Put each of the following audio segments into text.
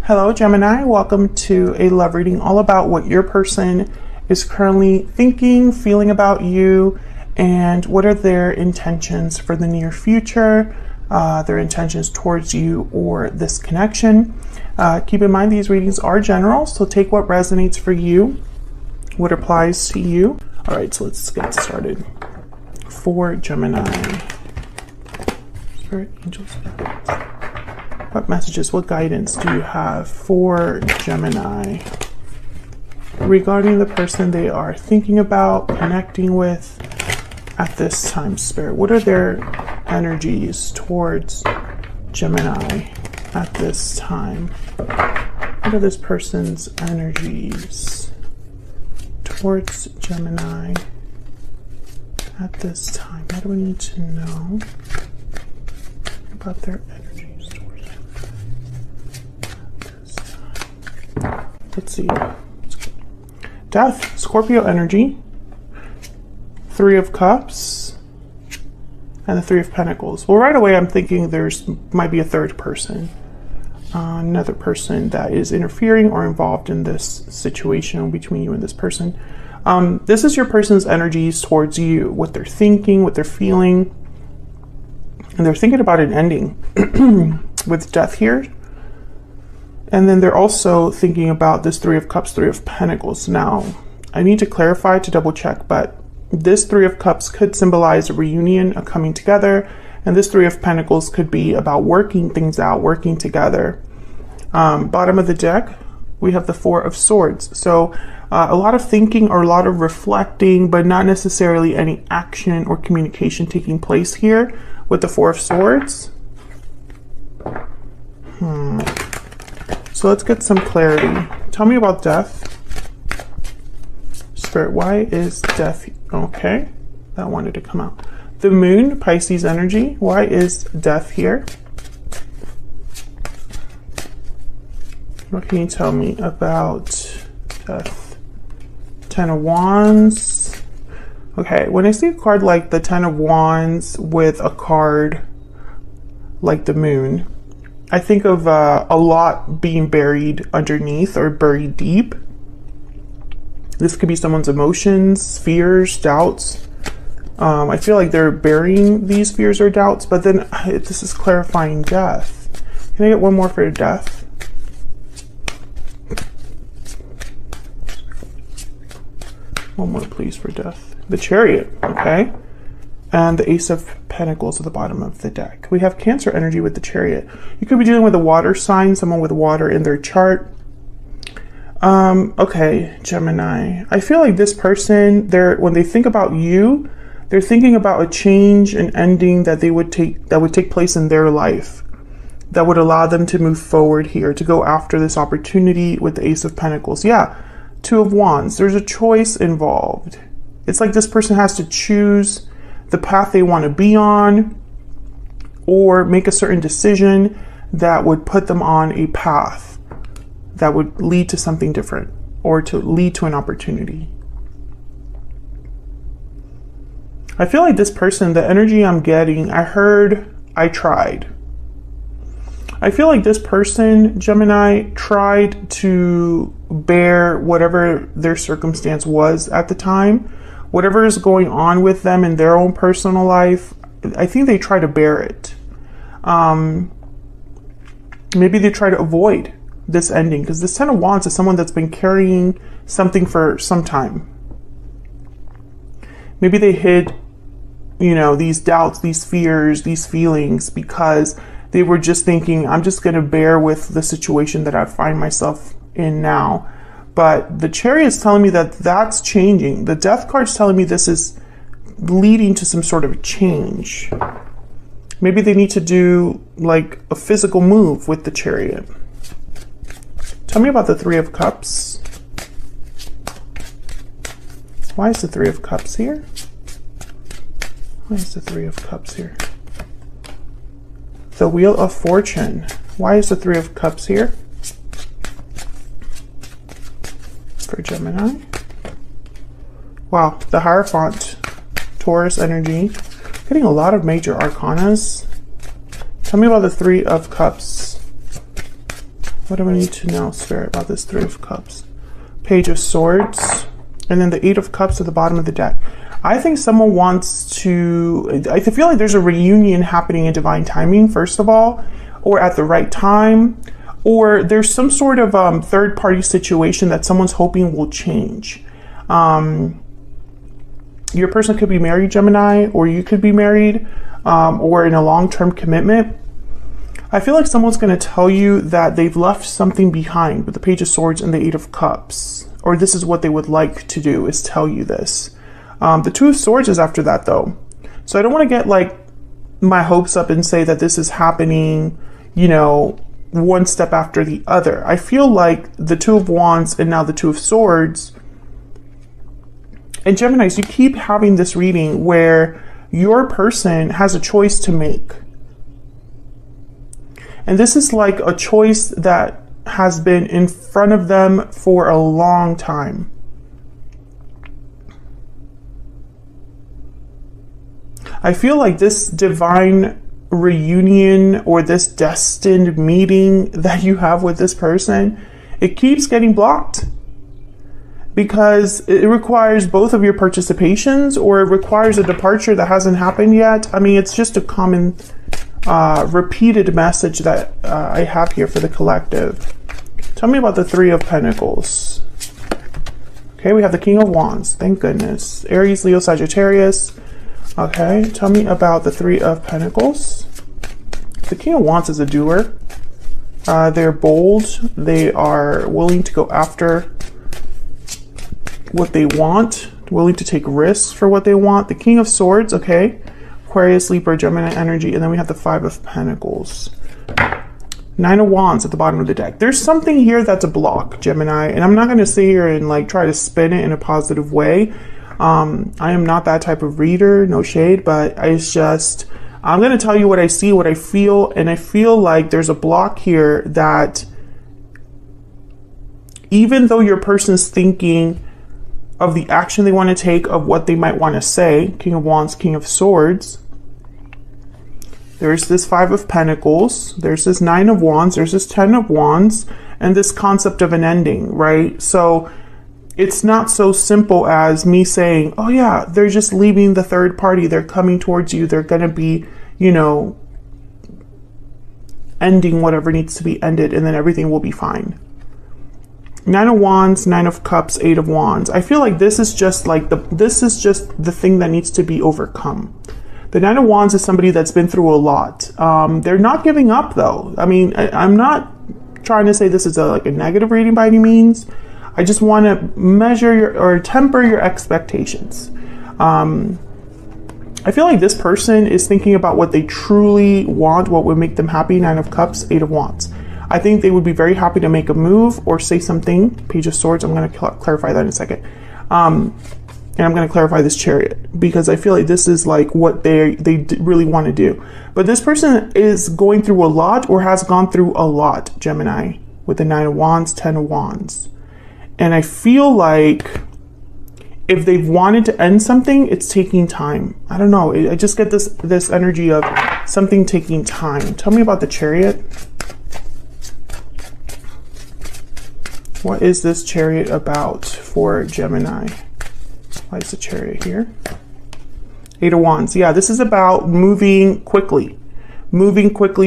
Hello Gemini, welcome to a love reading all about what your person is currently thinking, feeling about you, and what are their intentions for the near future, their intentions towards you or this connection. Keep in mind these readings are general, so take what resonates for you, what applies to you. All right, so let's get started. For Gemini, Spirit, angels, what messages, what guidance do you have for Gemini regarding the person they are thinking about, connecting with at this time, Spirit? What are their energies towards Gemini at this time? What are this person's energies towards Gemini at this time? What do we need to know about their energies? Let's see. Death, Scorpio energy, Three of Cups, and the Three of Pentacles. Well, right away I'm thinking might be a third person, another person that is interfering or involved in this situation between you and this person. This is your person's energies towards you, what they're thinking, what they're feeling, and they're thinking about an ending with death here. And then they're also thinking about this Three of Cups, Three of Pentacles. Now, I need to clarify to double check, but this Three of Cups could symbolize a reunion, a coming together. And this Three of Pentacles could be about working things out, working together. Bottom of the deck, we have the Four of Swords. So a lot of thinking or a lot of reflecting, but not necessarily any action or communication taking place here with the Four of Swords. So let's get some clarity. Tell me about death. Spirit, why is death? Okay, that wanted to come out. The Moon, Pisces energy. Why is death here? What can you tell me about death? Ten of Wands. Okay, when I see a card like the Ten of Wands with a card like the Moon, I think of a lot being buried underneath or buried deep. This could be someone's emotions, fears, doubts. I feel like they're burying these fears or doubts, but then this is clarifying death. Can I get one more for death? One more, please, for death. The Chariot, okay? And the Ace of Pentacles at the bottom of the deck. We have Cancer energy with the Chariot. You could be dealing with a water sign, someone with water in their chart. Okay, Gemini. I feel like this person, when they think about you, they're thinking about a change, an ending that would take place in their life that would allow them to move forward here, to go after this opportunity with the Ace of Pentacles. Yeah, Two of Wands. There's a choice involved. It's like this person has to choose the path they want to be on, or make a certain decision that would put them on a path that would lead to something different or to lead to an opportunity. I feel like this person, the energy I'm getting, I heard, I tried. I feel like this person, Gemini, tried to bear whatever their circumstance was at the time. Whatever is going on with them in their own personal life, I think they try to bear it. Maybe they try to avoid this ending, because this Ten of Wands is someone that's been carrying something for some time. Maybe they hid, these doubts, these fears, these feelings, because they were just thinking, I'm just going to bear with the situation that I find myself in now. But the Chariot's telling me that that's changing. The Death card's telling me this is leading to some sort of change. Maybe they need to do like a physical move with the Chariot. Tell me about the Three of Cups. Why is the Three of Cups here? Why is the Three of Cups here? The Wheel of Fortune. Why is the Three of Cups here? For Gemini. Wow, the Hierophant, Taurus energy. Getting a lot of major arcanas. Tell me about the Three of Cups What do we need to know, Spirit, about this Three of Cups? Page of Swords, and then the Eight of Cups at the bottom of the deck. I think someone wants to, I feel like there's a reunion happening in divine timing, first of all, or at the right time, or there's some sort of third party situation that someone's hoping will change. Your person could be married, Gemini, or you could be married, or in a long-term commitment. I feel like someone's going to tell you that they've left something behind with the Page of Swords and the Eight of Cups, or this is what they would like to do, is tell you this. The Two of Swords is after that, though. So I don't want to get like my hopes up and say that this is happening, you know, one step after the other. I feel like the Two of Wands and now the Two of Swords. And Geminis, you keep having this reading where your person has a choice to make. And this is like a choice that has been in front of them for a long time. I feel like this divine reunion or this destined meeting that you have with this person, it keeps getting blocked because it requires both of your participations, or it requires a departure that hasn't happened yet. I mean, it's just a common repeated message that I have here for the collective. Tell me about the Three of Pentacles. Okay, we have the King of Wands. Thank goodness. Aries, Leo, Sagittarius. Okay, tell me about the Three of Pentacles. The King of Wands is a doer. They're bold. They are willing to go after what they want, willing to take risks for what they want. The King of Swords, okay. Aquarius, Libra, Gemini energy. And then we have the Five of Pentacles. Nine of Wands at the bottom of the deck. There's something here that's a block, Gemini. And I'm not going to sit here and like try to spin it in a positive way. I am not that type of reader, no shade, but it's just, I'm going to tell you what I see, what I feel. And I feel like there's a block here that even though your person's thinking of the action they want to take, of what they might want to say, King of Wands, King of Swords, there's this Five of Pentacles, there's this Nine of Wands, there's this Ten of Wands, and this concept of an ending, right? So it's not so simple as me saying, oh yeah, they're just leaving the third party, they're coming towards you, they're going to be, you know, ending whatever needs to be ended, and then everything will be fine. Nine of Wands, Nine of Cups, Eight of Wands. I feel like this is just like the thing that needs to be overcome. The Nine of Wands is somebody that's been through a lot. They're not giving up though. I mean, I'm not trying to say this is like a negative reading by any means. I just want to measure or temper your expectations. I feel like this person is thinking about what they truly want, what would make them happy. Nine of Cups, Eight of Wands. I think they would be very happy to make a move or say something. Page of Swords, I'm going to clarify that in a second. And I'm going to clarify this Chariot because I feel like this is like what they really want to do. But this person is going through a lot or has gone through a lot, Gemini, with the Nine of Wands, Ten of Wands. And I feel like if they've wanted to end something, it's taking time. I don't know. I just get this energy of something taking time. Tell me about the Chariot. What is this Chariot about for Gemini? Why is the Chariot here? Eight of Wands. Yeah, this is about moving quickly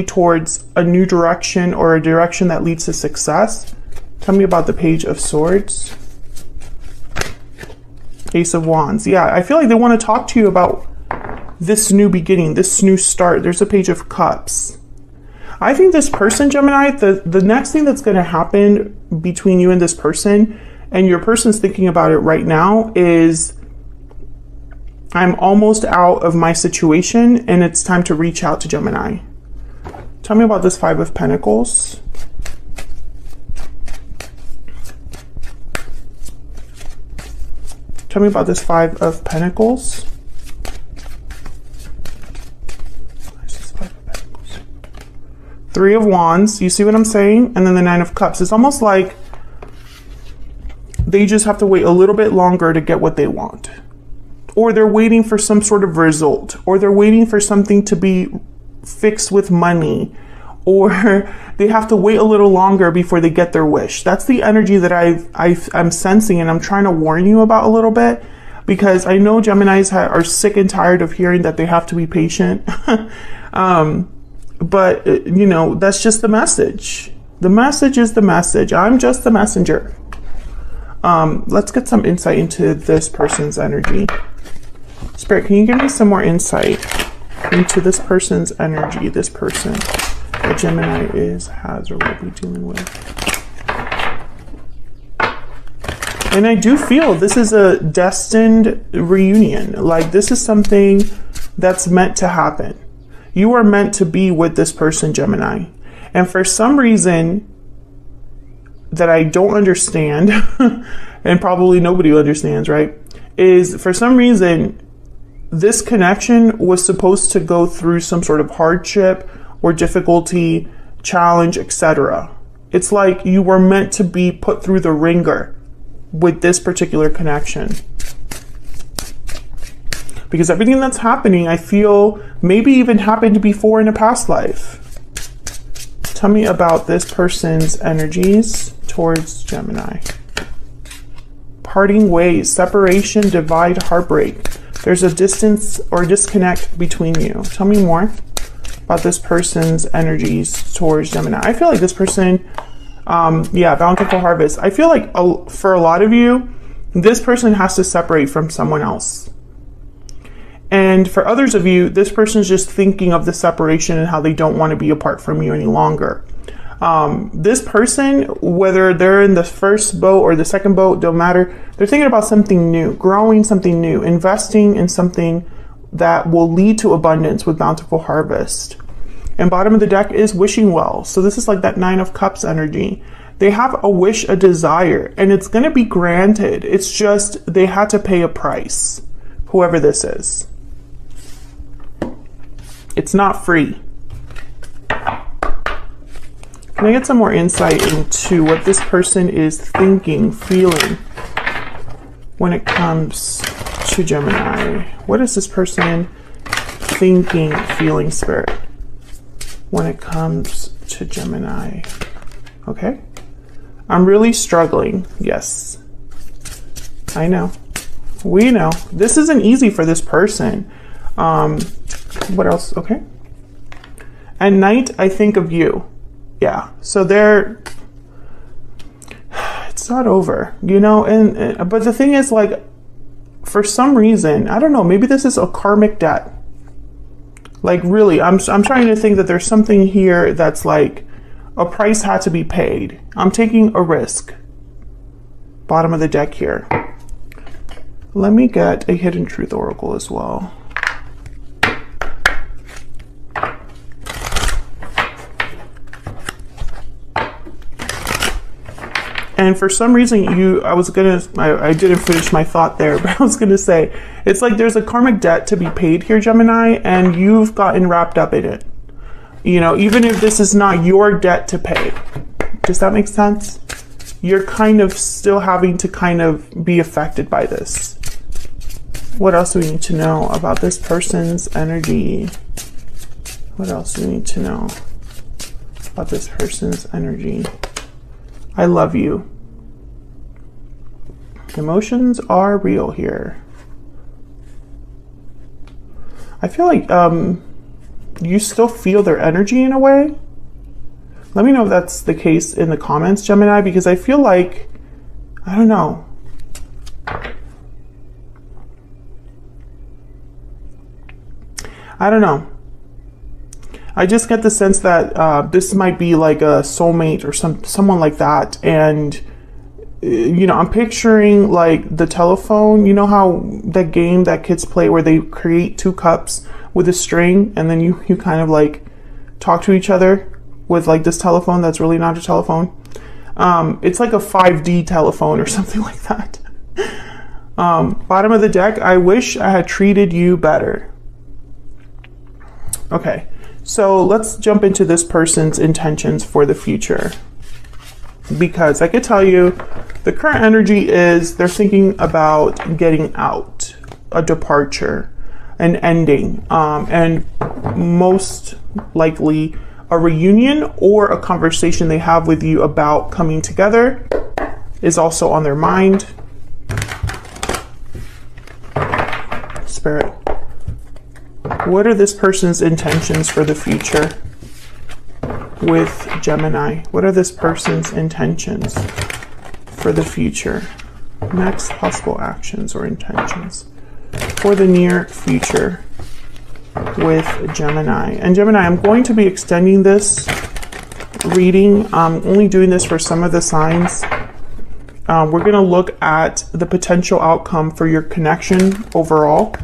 towards a new direction or a direction that leads to success. Tell me about the Page of Swords. Ace of Wands. Yeah, I feel like they want to talk to you about this new beginning, this new start. There's a Page of Cups. I think this person, Gemini, the next thing that's going to happen between you and this person, and your person's thinking about it right now, is I'm almost out of my situation and it's time to reach out to Gemini. Tell me about this Five of Pentacles. Tell me about this Five of Pentacles. Three of Wands, you see what I'm saying? And then the Nine of Cups. It's almost like they just have to wait a little bit longer to get what they want. Or they're waiting for some sort of result. Or they're waiting for something to be fixed with money. or they have to wait a little longer before they get their wish. That's the energy that I'm sensing, and I'm trying to warn you about a little bit, because I know Geminis are sick and tired of hearing that they have to be patient. But you know, that's just the message. The message is the message. I'm just the messenger. Let's get some insight into this person's energy. Spirit, can you give me some more insight into this person's energy, this person that Gemini has or will be dealing with? And I do feel this is a destined reunion. Like, this is something that's meant to happen. You are meant to be with this person, Gemini. And for some reason that I don't understand, and probably nobody understands, right? Is for some reason, this connection was supposed to go through some sort of hardship or difficulty, challenge, etc. It's like you were meant to be put through the ringer with this particular connection. Because everything that's happening, I feel, maybe even happened before in a past life. Tell me about this person's energies towards Gemini. Parting ways, separation, divide, heartbreak. There's a distance or disconnect between you. Tell me more about this person's energies towards Gemini. I feel like this person, bountiful harvest. I feel like for a lot of you, this person has to separate from someone else. And for others of you, this person's just thinking of the separation and how they don't want to be apart from you any longer. This person, whether they're in the first boat or the second boat, don't matter. They're thinking about something new, growing something new, investing in something that will lead to abundance with bountiful harvest. And bottom of the deck is wishing well. So this is like that 9 of Cups energy. They have a wish, a desire, and it's going to be granted. It's just they had to pay a price, whoever this is. It's not free. Can I get some more insight into what this person is thinking, feeling when it comes to Gemini? What is this person thinking, feeling, Spirit, when it comes to Gemini? Okay. I'm really struggling. Yes. I know. We know. This isn't easy for this person. What else? Okay. At night, I think of you. Yeah. So it's not over, you know, but the thing is, like, for some reason, I don't know, maybe this is a karmic debt. Like, really, I'm trying to think that there's something here that's like a price had to be paid. I'm taking a risk. Bottom of the deck here. Let me get a hidden truth oracle as well. And for some reason, I didn't finish my thought there, but I was going to say, it's like there's a karmic debt to be paid here, Gemini, and you've gotten wrapped up in it. You know, even if this is not your debt to pay. Does that make sense? You're kind of still having to kind of be affected by this. What else do we need to know about this person's energy? What else do we need to know about this person's energy? I love you. Emotions are real here. I feel like you still feel their energy in a way. Let me know if that's the case in the comments, Gemini, because I feel like, I don't know. I don't know. I just get the sense that this might be like a soulmate or someone like that. And, you know, I'm picturing like the telephone. You know how that game that kids play where they create 2 cups with a string and then you kind of like talk to each other with like this telephone that's really not a telephone. It's like a 5D telephone or something like that. Bottom of the deck, I wish I had treated you better. Okay. So let's jump into this person's intentions for the future. Because I could tell you the current energy is they're thinking about getting out, a departure, an ending, and most likely a reunion or a conversation they have with you about coming together is also on their mind. Spirit, what are this person's intentions for the future with Gemini? What are this person's intentions for the future? Next possible actions or intentions for the near future with Gemini. And Gemini, I'm going to be extending this reading. I'm only doing this for some of the signs. We're going to look at the potential outcome for your connection overall.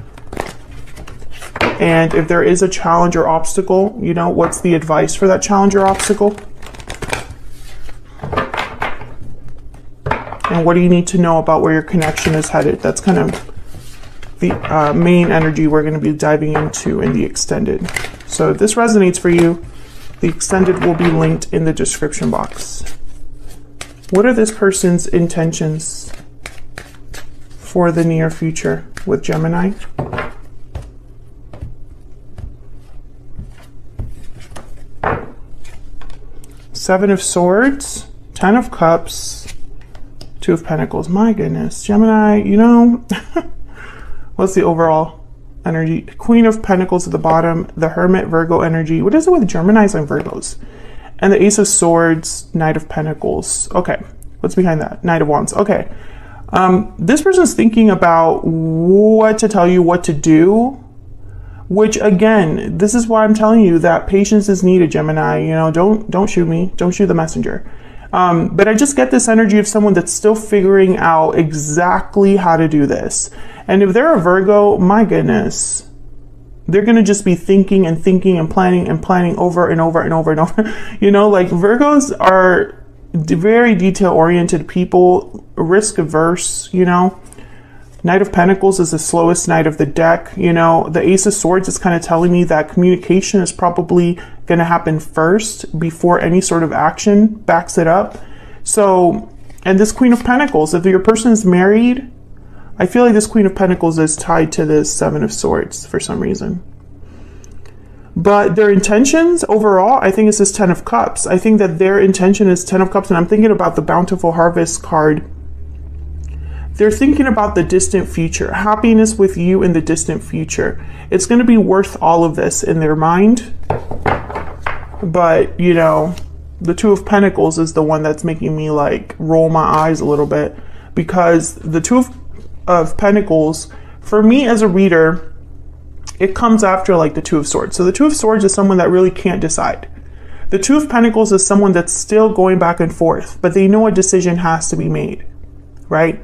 And if there is a challenge or obstacle, you know, what's the advice for that challenge or obstacle? And what do you need to know about where your connection is headed? That's kind of the main energy we're going to be diving into in the extended. So if this resonates for you, the extended will be linked in the description box. What are this person's intentions for the near future with Gemini? Seven of Swords, Ten of Cups, Two of Pentacles. My goodness, Gemini, you know, what's the overall energy? Queen of Pentacles at the bottom, the Hermit, Virgo energy. What is it with Geminis and Virgos? And the Ace of Swords, Knight of Pentacles. Okay, what's behind that? Knight of Wands. Okay, this person's thinking about what to tell you, what to do. Which again, this is why I'm telling you that patience is needed, Gemini. You know, don't shoot me. Don't shoot the messenger. But I just get this energy of someone that's still figuring out exactly how to do this. And if they're a Virgo, my goodness, they're going to just be thinking and thinking and planning over and over and over and over. You know, like Virgos are very detail-oriented people, risk-averse, you know. Knight of Pentacles is the slowest knight of the deck. You know, the Ace of Swords is kind of telling me that communication is probably going to happen first before any sort of action backs it up. So, and this Queen of Pentacles, if your person is married, I feel like this Queen of Pentacles is tied to this Seven of Swords for some reason. But their intentions overall, I think it's this Ten of Cups. I think that their intention is Ten of Cups, and I'm thinking about the Bountiful Harvest card. They're thinking about the distant future, happiness with you in the distant future. It's going to be worth all of this in their mind. But, you know, the Two of Pentacles is the one that's making me like roll my eyes a little bit, because the Two of Pentacles, for me as a reader, it comes after like the Two of Swords. So the Two of Swords is someone that really can't decide. The Two of Pentacles is someone that's still going back and forth, but they know a decision has to be made, right?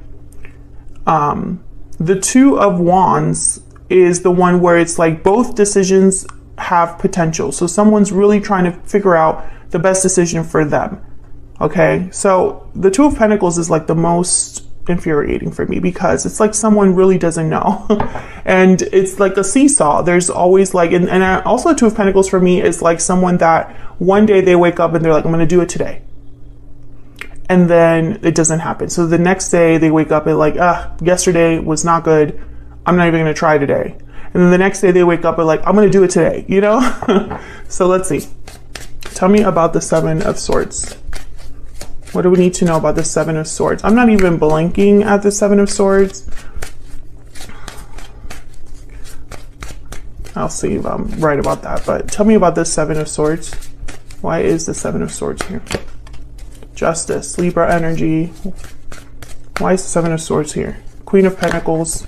The Two of Wands is the one where it's like both decisions have potential. So someone's really trying to figure out the best decision for them. Okay. So the Two of Pentacles is like the most infuriating for me, because it's like someone really doesn't know. And it's like a seesaw. There's always like, and also the Two of Pentacles for me is like someone that one day they wake up and they're like, I'm going to do it today. And then it doesn't happen. So the next day they wake up and like, yesterday was not good. I'm not even going to try today. And then the next day they wake up and like, I'm going to do it today, you know? So let's see. Tell me about the Seven of Swords. What do we need to know about the Seven of Swords? I'm not even blinking at the Seven of Swords. I'll see if I'm right about that. But tell me about the Seven of Swords. Why is the Seven of Swords here? Justice, Libra energy. Why is the Seven of Swords here? Queen of Pentacles.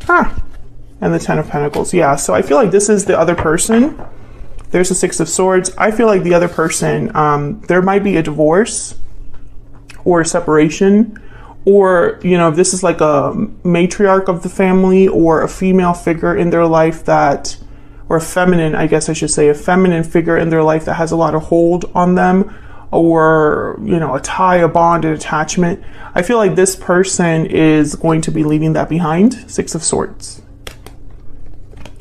And the Ten of Pentacles. Yeah, so I feel like this is the other person. There's the Six of Swords. I feel like the other person, there might be a divorce or a separation, or, you know, this is like a matriarch of the family or a female figure in their life that, or a feminine, I guess I should say, a feminine figure in their life that has a lot of hold on them, or, you know, a tie, a bond, an attachment. I feel like this person is going to be leaving that behind. Six of Swords.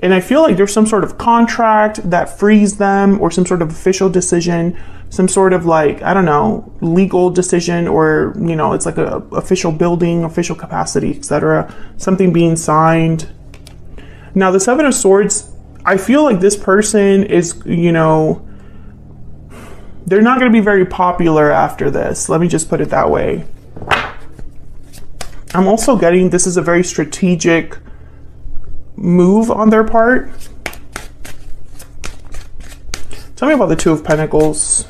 And I feel like there's some sort of contract that frees them, or some sort of official decision, some sort of like, I don't know, legal decision, or, you know, it's like a official building, official capacity, etc. Something being signed. Now the Seven of Swords, I feel like this person is, you know, They're not going to be very popular after this. Let me just put it that way. I'm also getting this is a very strategic move on their part. Tell me about the Two of Pentacles.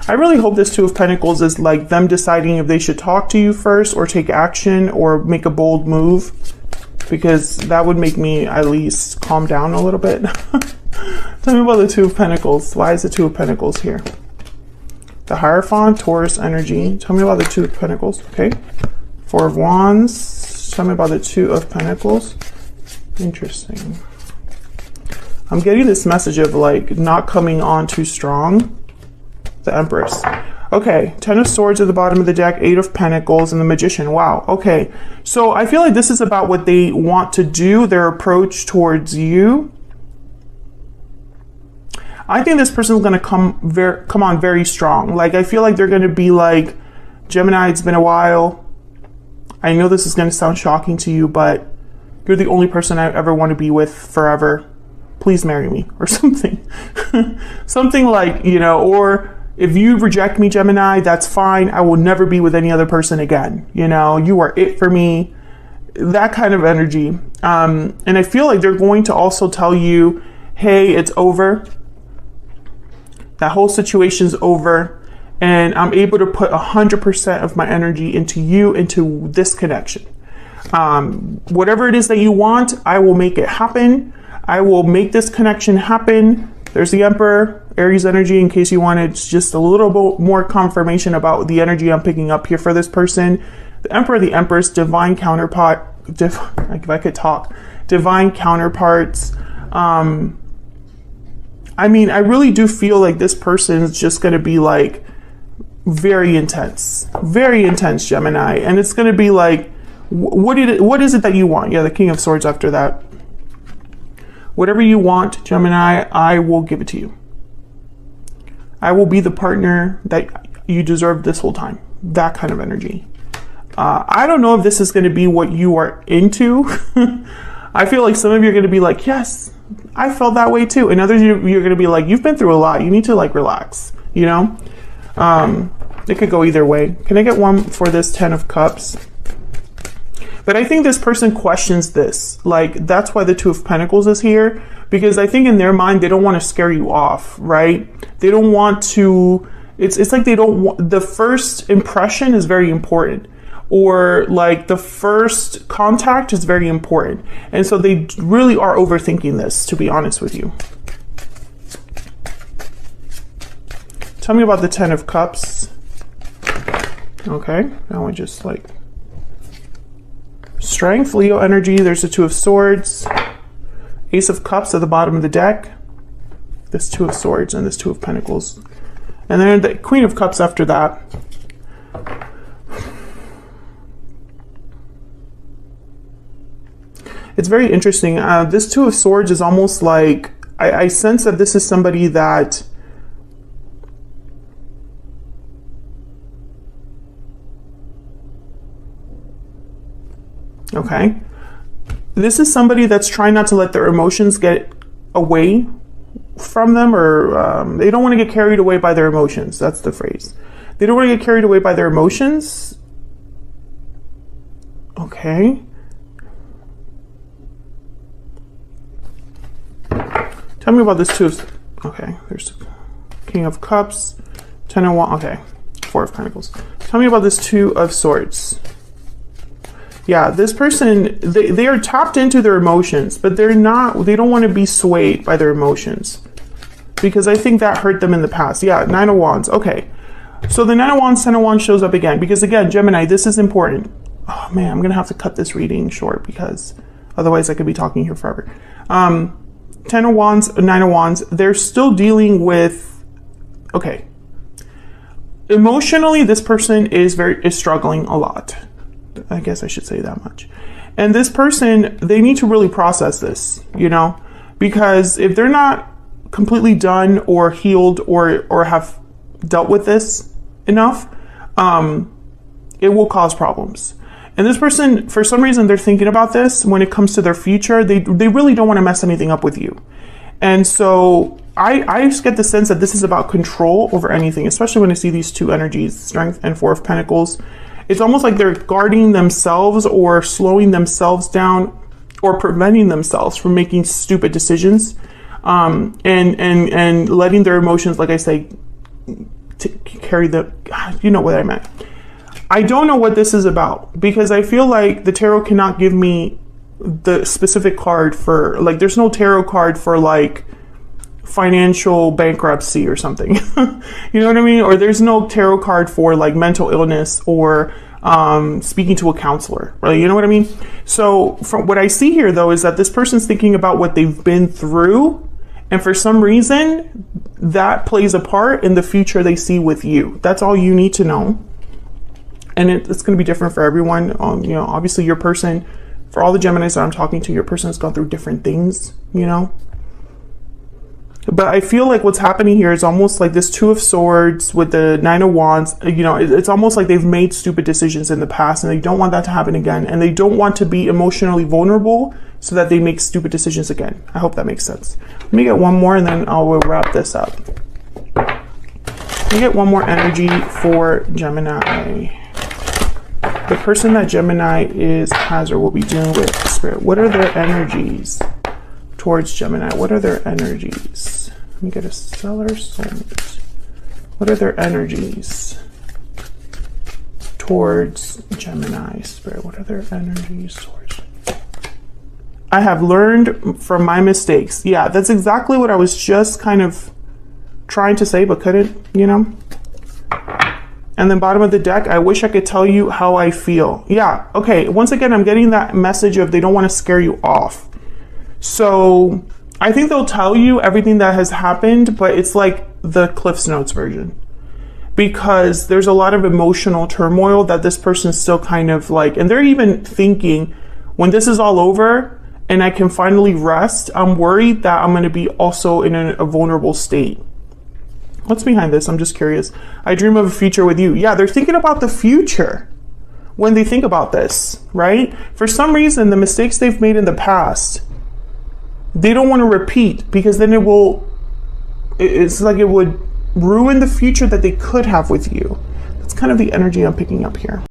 I really hope this Two of Pentacles is like them deciding if they should talk to you first or take action or make a bold move, because that would make me at least calm down a little bit. Tell me about the Two of Pentacles. Why is the Two of Pentacles here? The Hierophant, Taurus energy. Tell me about the Two of Pentacles, okay? Four of Wands. Tell me about the Two of Pentacles. Interesting. I'm getting this message of like not coming on too strong. The Empress. Okay, Ten of Swords at the bottom of the deck, Eight of Pentacles, and the Magician. Wow, okay. So I feel like this is about what they want to do, their approach towards you. I think this person's going to come on very strong. Like, I feel like they're going to be like, Gemini, it's been a while. I know this is going to sound shocking to you, but you're the only person I ever want to be with forever. Please marry me, or something. Something like, you know, or if you reject me, Gemini, that's fine. I will never be with any other person again. You know, you are it for me. That kind of energy. And I feel like they're going to also tell you, hey, it's over. That whole situation's over. And I'm able to put 100% of my energy into you, into this connection. Whatever it is that you want, I will make it happen. I will make this connection happen. There's the Emperor, Aries energy, in case you wanted just a little bit more confirmation about the energy I'm picking up here for this person. The Emperor, the Empress, divine counterpart, if I could talk, divine counterparts. I mean, I really do feel like this person is just going to be like very intense, Gemini. And it's going to be like, what is it that you want? Yeah, the King of Swords after that. Whatever you want, Gemini, I will give it to you. I will be the partner that you deserve this whole time. That kind of energy. I don't know if this is going to be what you are into. I feel like some of you are going to be like, yes, I felt that way too. And others, you're going to be like, you've been through a lot. You need to like relax, you know? It could go either way. Can I get one for this Ten of Cups? But I think this person questions this. Like, that's why the Two of Pentacles is here. Because I think in their mind, they don't want to scare you off, right? They don't want to, it's like they don't want, the first impression is very important. Or like the first contact is very important. And so they really are overthinking this, to be honest with you. Tell me about the Ten of Cups. Okay, now I just like... Strength, Leo energy, there's the Two of Swords. Ace of Cups at the bottom of the deck. This Two of Swords and this Two of Pentacles. And then the Queen of Cups after that. It's very interesting. This Two of Swords is almost like, I sense that this is somebody that okay. This is somebody that's trying not to let their emotions get away from them, or they don't want to get carried away by their emotions. That's the phrase. They don't want to get carried away by their emotions. Okay. Tell me about this Two of... Okay, there's King of Cups, Ten of Wands. Okay, Four of Pentacles. Tell me about this Two of Swords. Yeah, this person, they are tapped into their emotions, but they don't want to be swayed by their emotions, because I think that hurt them in the past. Yeah, Nine of Wands. Okay. So the Nine of Wands, Ten of Wands shows up again, because again, Gemini, this is important. Oh man, I'm going to have to cut this reading short, because otherwise I could be talking here forever. Ten of Wands, Nine of Wands, they're still dealing with, okay. Emotionally, this person is struggling a lot. I guess I should say that much. And this person, they need to really process this, you know, because if they're not completely done or healed or have dealt with this enough, it will cause problems. And this person, for some reason, they're thinking about this when it comes to their future. They really don't want to mess anything up with you. And so I just get the sense that this is about control over anything, especially when I see these two energies, Strength and Four of Pentacles. It's almost like they're guarding themselves or slowing themselves down or preventing themselves from making stupid decisions, and letting their emotions, like I say, to carry the, you know what I meant. I don't know what this is about, because I feel like the tarot cannot give me the specific card for, like, there's no tarot card for like financial bankruptcy or something. You know what I mean? Or there's no tarot card for like mental illness or speaking to a counselor, right? You know what I mean? So from what I see here though, is that this person's thinking about what they've been through, and for some reason that plays a part in the future they see with you. That's all you need to know. And it's going to be different for everyone. You know, obviously your person, for all the Geminis that I'm talking to, your person has gone through different things, you know. But I feel like what's happening here is almost like this Two of Swords with the Nine of Wands. You know, it's almost like they've made stupid decisions in the past and they don't want that to happen again. And they don't want to be emotionally vulnerable so that they make stupid decisions again. I hope that makes sense. Let me get one more and then I'll wrap this up. Let me get one more energy for Gemini. The person that Gemini has or will be dealing with, Spirit, what are their energies towards Gemini? What are their energies? Let me get a stellar soulmate. What are their energies towards Gemini, Spirit? What are their energies towards? I have learned from my mistakes. Yeah, that's exactly what I was just kind of trying to say, but couldn't, you know? And then bottom of the deck, I wish I could tell you how I feel. Yeah, okay, once again, I'm getting that message of they don't want to scare you off. So I think they'll tell you everything that has happened, but it's like the Cliff's Notes version, because there's a lot of emotional turmoil that this person's still kind of like, and they're even thinking, when this is all over and I can finally rest, I'm worried that I'm going to be also in a vulnerable state. What's behind this? I'm just curious. I dream of a future with you. Yeah, they're thinking about the future when they think about this, right? For some reason, the mistakes they've made in the past, they don't want to repeat, because then it's like it would ruin the future that they could have with you. That's kind of the energy I'm picking up here.